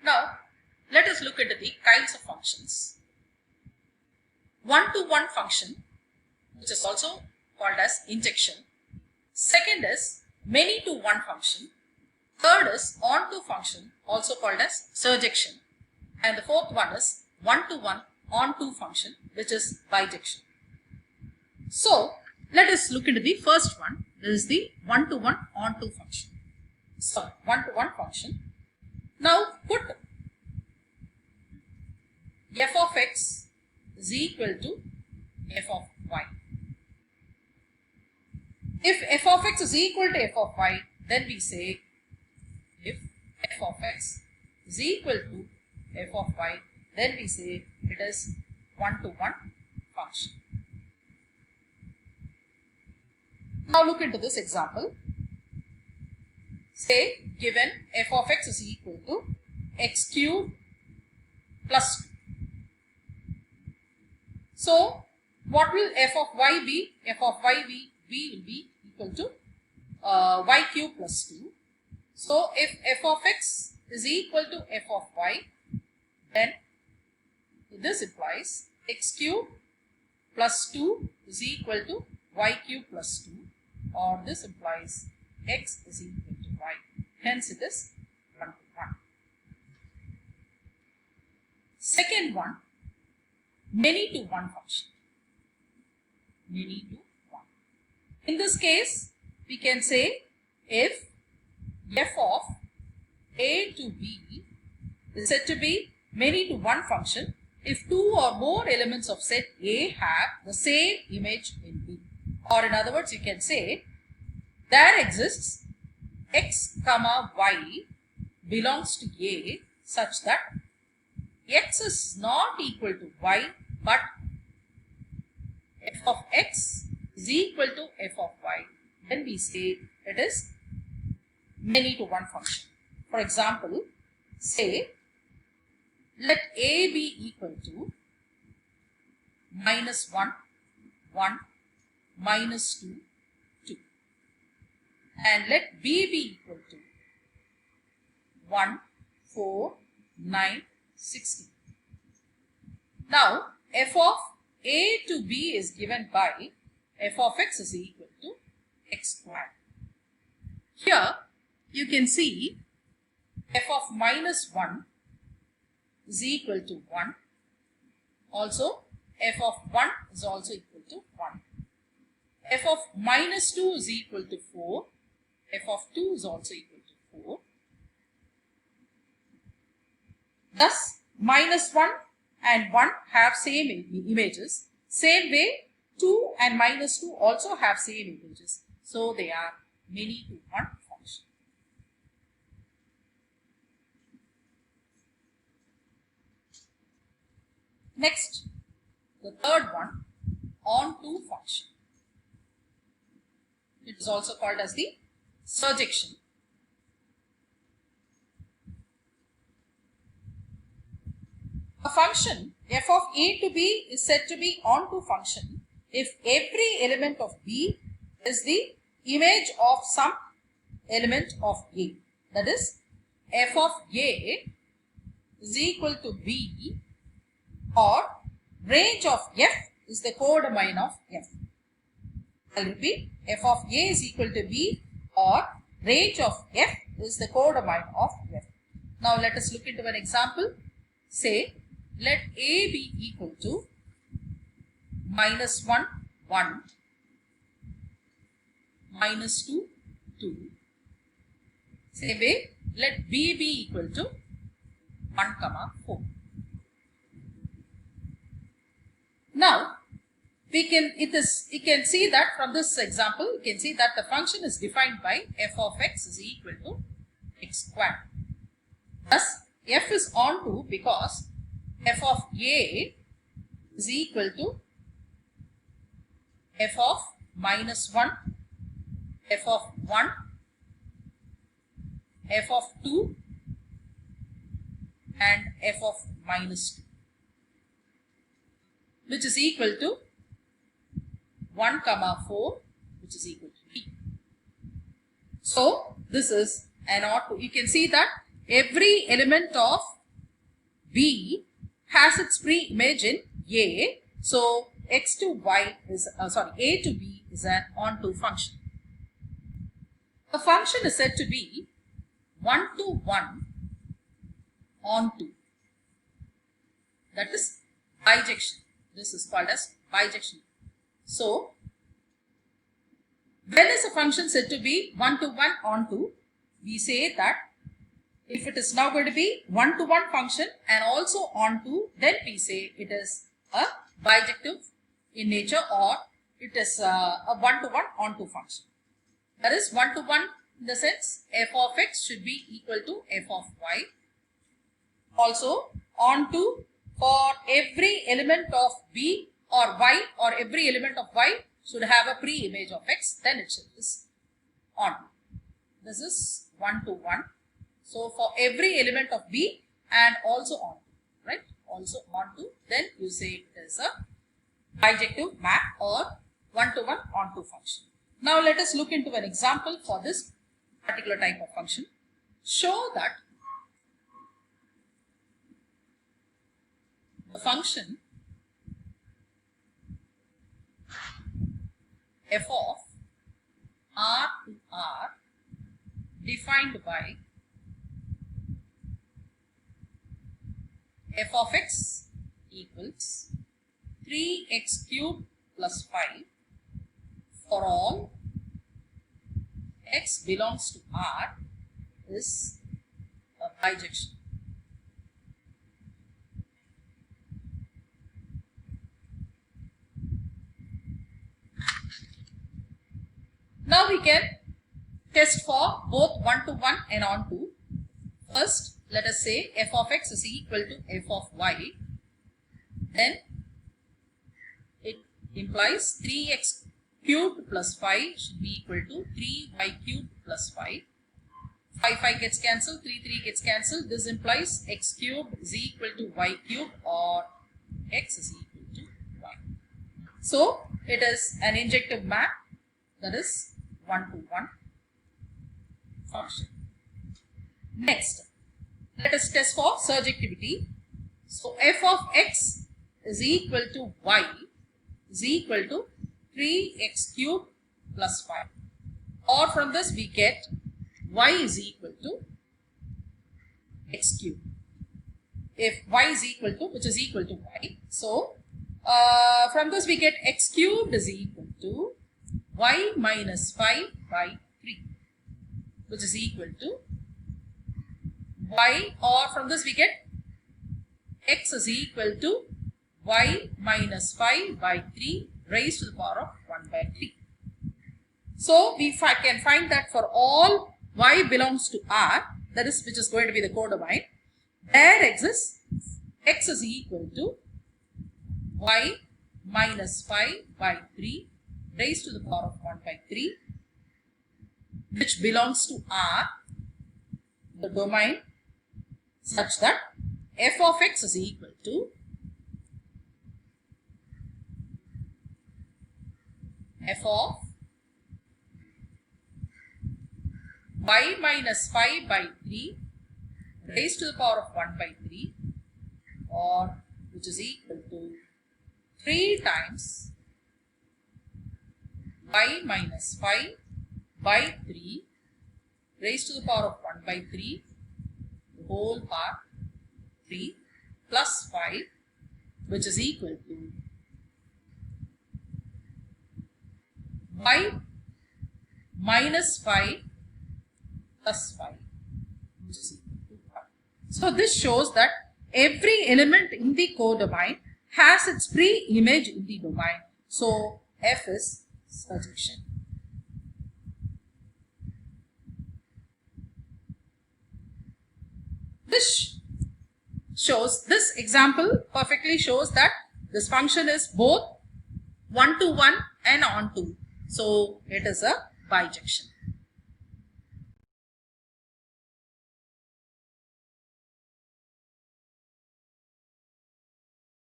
Now, let us look into the kinds of functions. One-to-one function, which is also called as injection. Second is many-to-one function. Third is on-to function, also called as surjection. And the fourth one is one-to-one on-to function, which is bijection. So, let us look into the first one. This is the one-to-one on-to function. So, one-to-one function. Now, put f of x is equal to f of y. If f of x is equal to f of y, then we say if f of x is equal to f of y, then we say it is one-to-one function. Now look into this example. Say given f of x is equal to x cubed plus 2. So what will f of y be? F of y will be equal to y cubed plus 2. So if f of x is equal to f of y, then this implies x cubed plus 2 is equal to y cubed plus 2, or this implies x is equal to y. Hence it is 1-to-1. Second one, many-to-one function. Many-to-one. In this case, we can say if f of a to b is said to be many-to-one function if two or more elements of set A have the same image in B. Or in other words, you can say there exists x comma y belongs to A such that x is not equal to y, but f of x is equal to f of y. Then we say it is many-to-one function. For example, say let A be equal to minus 1, 1, minus 2, 2. And let B be equal to 1, 4, 9, 16. Now, f of A to B is given by f of x is equal to x squared. Here, you can see f of minus 1 is equal to 1. Also, f of 1 is also equal to 1. F of minus 2 is equal to 4. F of 2 is also equal to 4. Thus, minus 1 and 1 have same images. Same way, 2 and minus 2 also have same images. So, they are many-to-one function. Next, the third one, on-to function. It is also called as the surjection. A function f of a to b is said to be on-to function if every element of b is the image of some element of a. That is, f of a is equal to b, or range of f is the codomain of f. I'll repeat, f of a is equal to b, or range of f is the codomain of f. Now let us look into an example. Say, let a be equal to minus 1, 1, minus 2, 2. Same way, let b be equal to 1, 4. Now, you can see that from this example, you can see that the function is defined by f of x is equal to x squared. Thus, f is onto because f of a is equal to f of minus 1, f of 1, f of 2 and f of minus 2, which is equal to 1, 4, which is equal to b. So, this is an auto. You can see that every element of B has its pre-image in A. So X to Y is, A to B is an onto function. The function is said to be 1 to 1 onto. That is bijection. This is called as bijection. So, when is a function said to be 1 to 1 onto? We say that if it is now going to be 1 to 1 function and also onto, then we say it is a bijective in nature, or it is a 1 to 1 onto function. That is 1 to 1 in the sense f of x should be equal to f of y. Also onto, for every element of b or y, or every element of y should have a pre-image of x, then it is onto. This is 1 to 1. So for every element of b and also onto, right? Also onto, then you say it is a bijective map or 1 to 1 onto function. Now let us look into an example for this particular type of function. Show that the function f of r to r defined by f of x equals 3x cubed plus 5 for all x belongs to R is a bijection. Now we can test for both 1 to 1 and onto. First, let us say f of x is equal to f of y. Then it implies 3x cubed plus 5 should be equal to 3y cubed plus 5. 5 gets cancelled, 3 gets cancelled. This implies x cubed is equal to y cubed, or x is equal to y. So it is an injective map, that is 1 to 1 function. Next, let us test for surjectivity. So f of x is equal to y is equal to 3x cubed plus 5. Or from this we get y is equal to x cubed. If y is equal to, which is equal to y. So from this we get x cubed is equal to y minus 5 by 3, which is equal to y, or from this we get x is equal to y minus 5 by 3 raised to the power of 1 by 3. So we can find that for all y belongs to R, that is, which is going to be the codomain, there exists x is equal to y minus 5 by 3 raised to the power of 1 by 3, which belongs to R, the domain, such that f of x is equal to f of y minus 5 by 3 raised to the power of 1 by 3, or which is equal to 3 times y minus 5 by 3 raised to the power of 1 by 3, the whole part 3 plus 5, which is equal to y minus 5 plus 5, which is equal to 1. So this shows that every element in the codomain has its pre-image in the domain. So f is surjection. This example perfectly shows that this function is both 1 to 1 and onto. So it is a bijection.